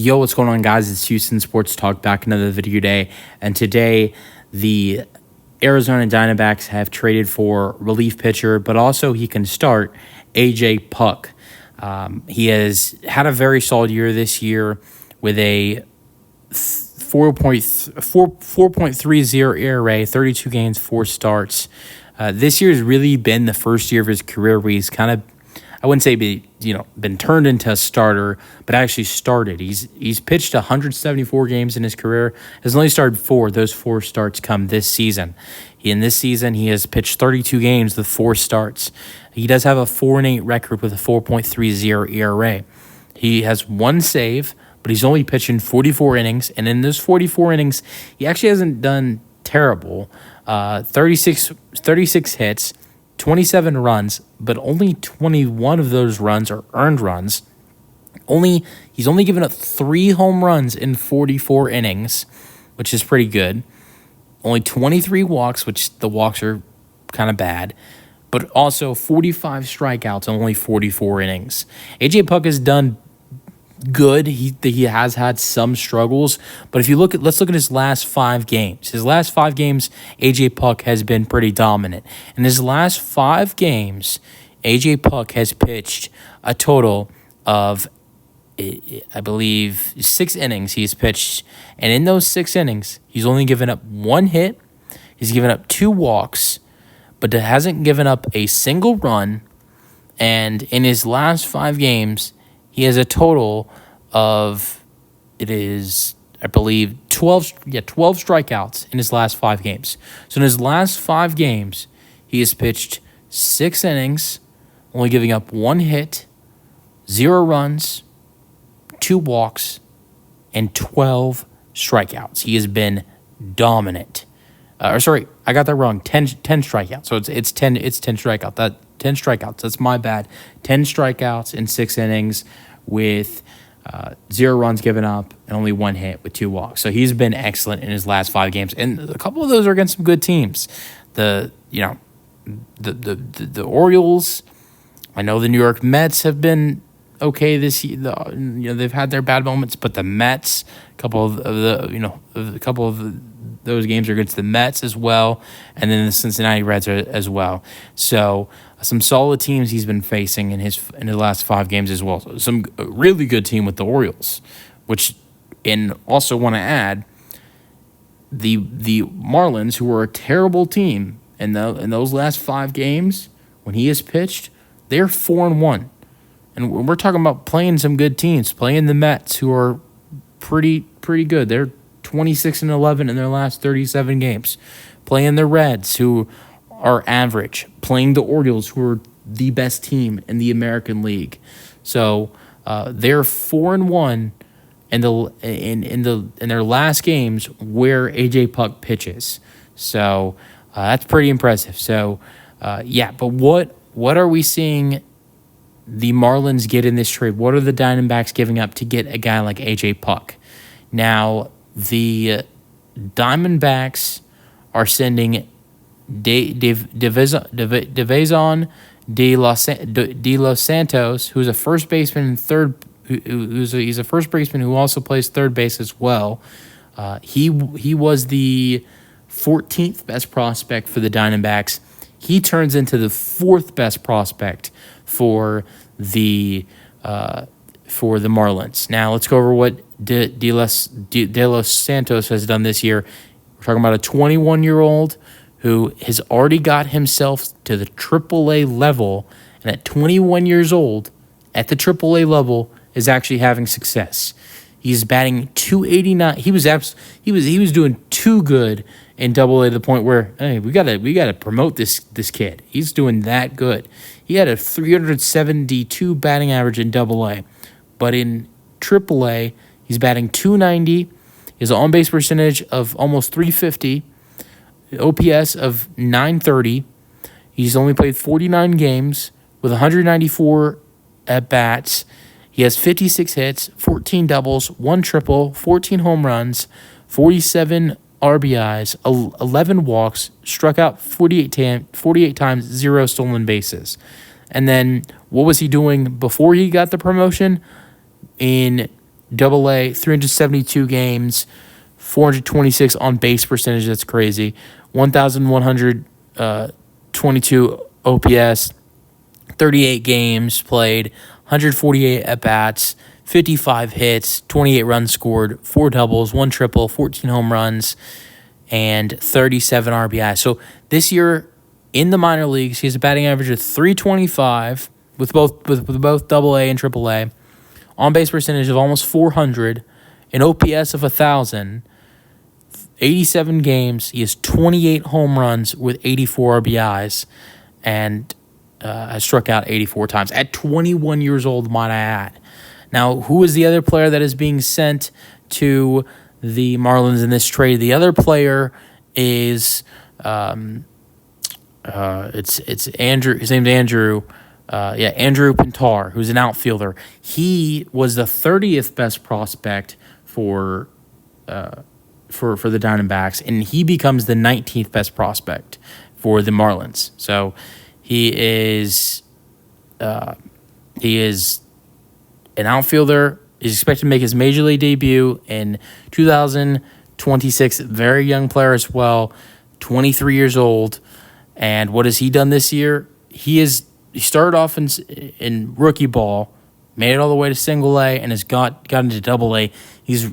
Yo, what's going on, guys? It's Houston Sports Talk, back another video day. And today, the Arizona Diamondbacks have traded for relief pitcher, but also he can start AJ Puk. He has had a very solid year this year with a 4.30 ERA, 32 games, 4 starts. This year has really been the first year of his career where he's kind of, I wouldn't say been turned into a starter, but actually started. He's pitched 174 games in his career. Has only started 4. Those 4 starts come this season. In this season, he has pitched 32 games with 4 starts. He does have a 4-8 record with a 4.30 ERA. He has 1 save, but he's only pitched in 44 innings, and in those 44 innings, he actually hasn't done terrible. 36 hits, 27 runs, but only 21 of those runs are earned runs. He's only given up 3 home runs in 44 innings, which is pretty good. Only 23 walks, which the walks are kind of bad, but also 45 strikeouts in only 44 innings. AJ Puk has done good. He has had some struggles, but if you let's look at his last 5 games. His last 5 games, AJ Puk has been pretty dominant. In his last 5 games, AJ Puk has pitched a total of, I believe, 6 innings he's pitched, and in those 6 innings, he's only given up 1 hit. He's given up 2 walks, but hasn't given up a single run. And in his last 5 games, he has a total of, I believe, 12 strikeouts in his last 5 games. So in his last 5 games, he has pitched 6 innings, only giving up 1 hit, 0 runs, 2 walks, and 12 strikeouts. He has been dominant. I got that wrong. 10 strikeouts. So it's 10 strikeouts. 10 strikeouts. That's my bad. 10 strikeouts in 6 innings with 0 runs given up and only 1 hit with 2 walks. So he's been excellent in his last 5 games, and a couple of those are against some good teams. The Orioles. I know the New York Mets have been okay this year. They've had their bad moments, but the Mets, a couple of those games are against the Mets as well, and then the Cincinnati Reds as well. So some solid teams he's been facing in his last 5 games as well. So some really good team with the Orioles, and also want to add the Marlins, who are a terrible team in those last 5 games when he has pitched. They're 4-1, and we're talking about playing some good teams, playing the Mets, who are pretty good. They're 26-11 in their last 37 games. Playing the Reds, who are average. Playing the Orioles, who are the best team in the American League. So they're 4-1 in their last games where AJ Puk pitches. So that's pretty impressive. So but what are we seeing the Marlins get in this trade? What are the Diamondbacks giving up to get a guy like AJ Puk? Now, the Diamondbacks are sending Devazon de Los Santos, who's a first baseman he's a first baseman who also plays third base as well. He was the 14th best prospect for the Diamondbacks. He turns into the 4th best prospect for the Marlins. Now let's go over what De Los Santos has done this year. We're talking about a 21-year-old who has already got himself to the AAA level, and at 21 years old, at the AAA level, is actually having success. He's batting .289. He was doing too good in AA to the point where, hey, we gotta promote this kid. He's doing that good. He had a 372 batting average in AA, but in AAA, he's batting .290. He has an on-base percentage of almost .350, OPS of .930. He's only played 49 games with 194 at-bats. He has 56 hits, 14 doubles, 1 triple, 14 home runs, 47 RBIs, 11 walks, struck out 48 times, 0 stolen bases. And then what was he doing before he got the promotion? In Double A, 372 games, 426 on base percentage. That's crazy. 1,122 OPS, 38 games played, 148 at bats, 55 hits, 28 runs scored, 4 doubles, 1 triple, 14 home runs, and 37 RBI. So this year in the minor leagues, he has a batting average of 325 with both Double A and Triple A, on base percentage of almost 400, an OPS of 1,000. 87 games. He has 28 home runs with 84 RBIs, and has struck out 84 times at 21 years old, might I add. Now, who is the other player that is being sent to the Marlins in this trade? The other player is it's Andrew. His name's Andrew. Andrew Pintar, who's an outfielder. He was the 30th best prospect for the Diamondbacks, and he becomes the 19th best prospect for the Marlins. So he is an outfielder. He's expected to make his major league debut in 2026. Very young player as well, 23 years old. And what has he done this year? He started off in rookie ball, made it all the way to Single A, and has got into Double A.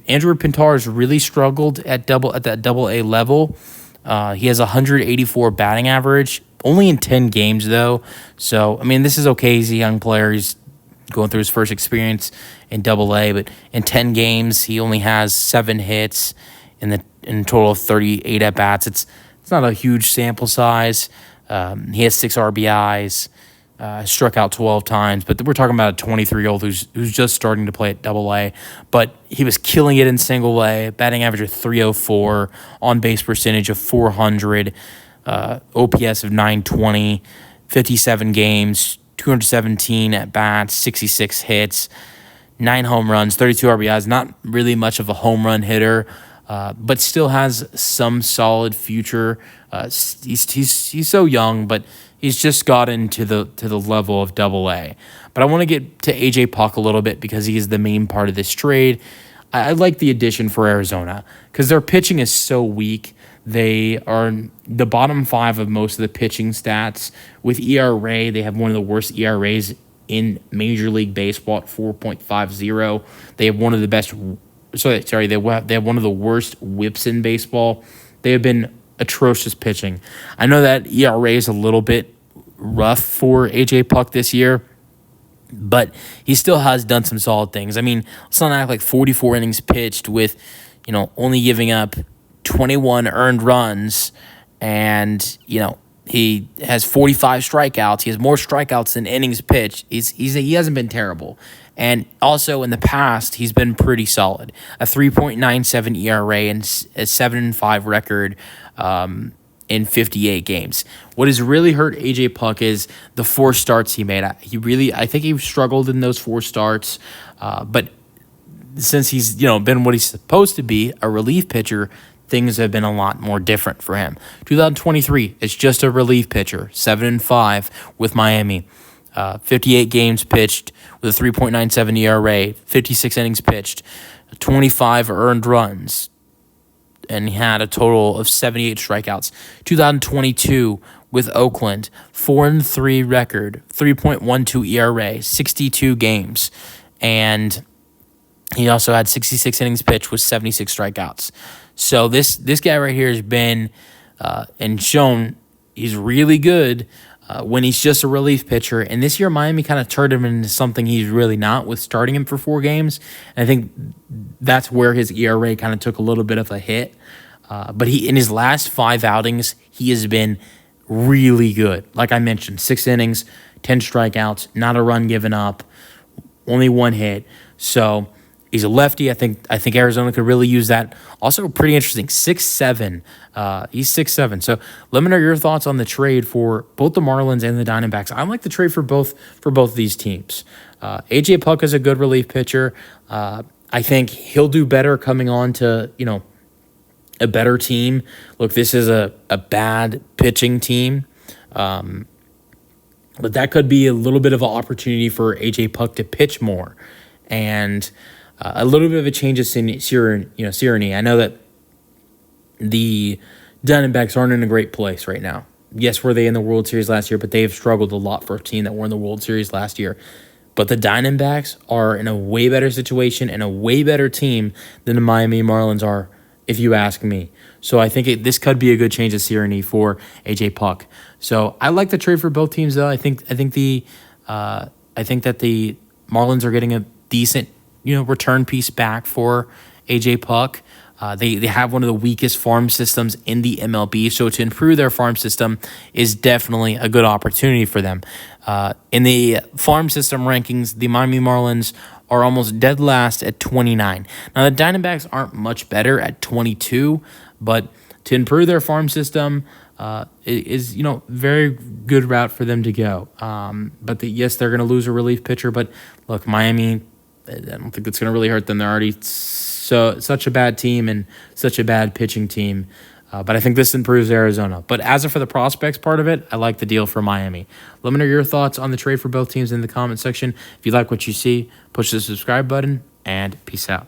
Andrew Pintar has really struggled at that Double A level. He has 184 batting average, only in 10 games though. So I mean, this is okay. He's a young player. He's going through his first experience in Double A, but in 10 games he only has 7 hits in a total of 38 at bats. It's not a huge sample size. He has 6 RBIs. Struck out 12 times, but we're talking about a 23-year-old who's just starting to play at Double A. But he was killing it in Single A, batting average of 304, on base percentage of 400, OPS of 920, 57 games, 217 at bats, 66 hits, 9 home runs, 32 RBIs. Not really much of a home run hitter, but still has some solid future. He's so young, but he's just gotten to the level of Double A. But I want to get to A.J. Puck a little bit because he is the main part of this trade. I like the addition for Arizona because their pitching is so weak. They are the bottom 5 of most of the pitching stats. With ERA, they have one of the worst ERAs in Major League Baseball at 4.50. They have one of the best. They have one of the worst whips in baseball. They have been atrocious pitching. I know that ERA is a little bit rough for A.J. Puck this year, but he still has done some solid things. I mean, let's not act like 44 innings pitched with, only giving up 21 earned runs, and, he has 45 strikeouts. He has more strikeouts than innings pitched. He hasn't been terrible. And also in the past, he's been pretty solid. A 3.97 ERA and a 7-5 record in 58 games. What has really hurt A.J. Puck is the 4 starts he made. I think he struggled in those 4 starts, but since he's been what he's supposed to be, a relief pitcher, things have been a lot more different for him. 2023, it's just a relief pitcher, 7-5 with Miami. 58 games pitched with a 3.97 ERA, 56 innings pitched, 25 earned runs, and he had a total of 78 strikeouts. 2022 with Oakland, 4-3 record, 3.12 ERA, 62 games, and he also had 66 innings pitched with 76 strikeouts. So this guy right here has been and shown he's really good when he's just a relief pitcher. And this year, Miami kind of turned him into something he's really not with starting him for 4 games. And I think that's where his ERA kind of took a little bit of a hit. But in his last 5 outings, he has been really good. Like I mentioned, 6 innings, 10 strikeouts, not a run given up, only 1 hit. So he's a lefty. I think Arizona could really use that. Also pretty interesting, 6'7". He's 6'7". So let me know your thoughts on the trade for both the Marlins and the Diamondbacks. I like the trade for both of these teams. A.J. Puck is a good relief pitcher. I think he'll do better coming on to, a better team. Look, this is a bad pitching team. But that could be a little bit of an opportunity for A.J. Puck to pitch more. And A little bit of a change of scenery. I know that the Diamondbacks aren't in a great place right now. Yes, were they in the World Series last year, but they have struggled a lot for a team that were in the World Series last year. But the Diamondbacks are in a way better situation and a way better team than the Miami Marlins are, if you ask me. So I think this could be a good change of scenery for AJ Puck. So I like the trade for both teams, though. I think that the Marlins are getting a decent return piece back for AJ Puck. They have one of the weakest farm systems in the MLB, so to improve their farm system is definitely a good opportunity for them. In the farm system rankings, the Miami Marlins are almost dead last at 29. Now, the Diamondbacks aren't much better at 22, but to improve their farm system is very good route for them to go. But yes, they're going to lose a relief pitcher, but look, Miami, I don't think that's going to really hurt them. They're already such a bad team and such a bad pitching team. But I think this improves Arizona. But as for the prospects part of it, I like the deal for Miami. Let me know your thoughts on the trade for both teams in the comment section. If you like what you see, push the subscribe button, and peace out.